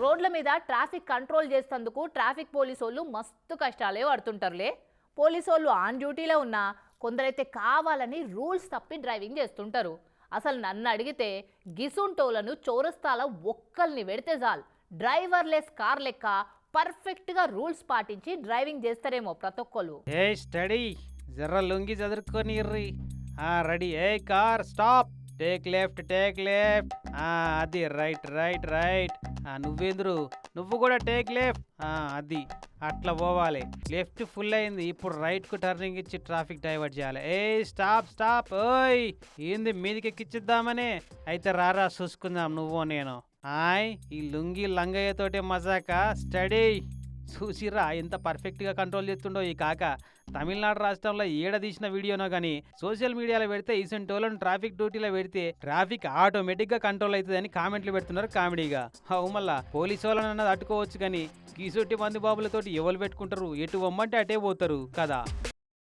రోడ్ల మీద traffic control చేసేందుకు ట్రాఫిక్ పోలీసోళ్ళు మస్తు కష్టాలే పడుతుంటారులే. పోలీసోళ్ళు ఆన్ డ్యూటీలో ఉన్నా కొందరైతే కావాలని రూల్స్ తప్పి డ్రైవింగ్ చేస్తుంటారు. అసలు నన్ను అడిగితే గిసుంటోలను చౌరస్తాల ఒక్కల్ని పెడితే చాలు డ్రైవర్లెస్ కార్ లెక్క పర్ఫెక్ట్గా రూల్స్ పాటించి డ్రైవింగ్ చేస్తారేమో ప్రతి ఒక్కరు. ఏ స్టడీ జర్ర లొంగి చదువుకొని రెడీ. ఏ కార్ స్టాప్, టేక్ లెఫ్ట్ అది రైట్ రైట్ రైట్. నువ్వేంద్రు నువ్వు కూడా టేక్ లెఫ్ట్. అది అట్లా పోవాలి. లెఫ్ట్ ఫుల్ అయింది, ఇప్పుడు రైట్ కు టర్నింగ్ ఇచ్చి ట్రాఫిక్ డైవర్ట్ చేయాలి. ఏ స్టాప్ స్టాప్. ఓయ్ ఏంది మీదికి ఎక్కిచ్చిద్దామని? అయితే రారా చూసుకుందాం నువ్వు నేను. ఈ లుంగి లంగయ్యతోటే మజాక. స్టడీ చూసిరా ఎంత పర్ఫెక్ట్గా కంట్రోల్ చేస్తుండో ఈ కాక. తమిళనాడు రాష్ట్రంలో ఏడ తీసిన వీడియోనో కానీ సోషల్ మీడియాలో పెడితే ఈసంటోళ్ళను ట్రాఫిక్ డ్యూటీలో పెడితే ట్రాఫిక్ ఆటోమేటిక్గా కంట్రోల్ అవుతుందని కామెంట్లు పెడుతున్నారు కామెడీగా. మళ్ళా పోలీసు వాళ్ళని అన్నది అట్టుకోవచ్చు కానీ కీసొట్టి మంది బాబులతోటి ఎవరు పెట్టుకుంటారు? ఎటు వమ్మంటే అటే పోతారు కదా.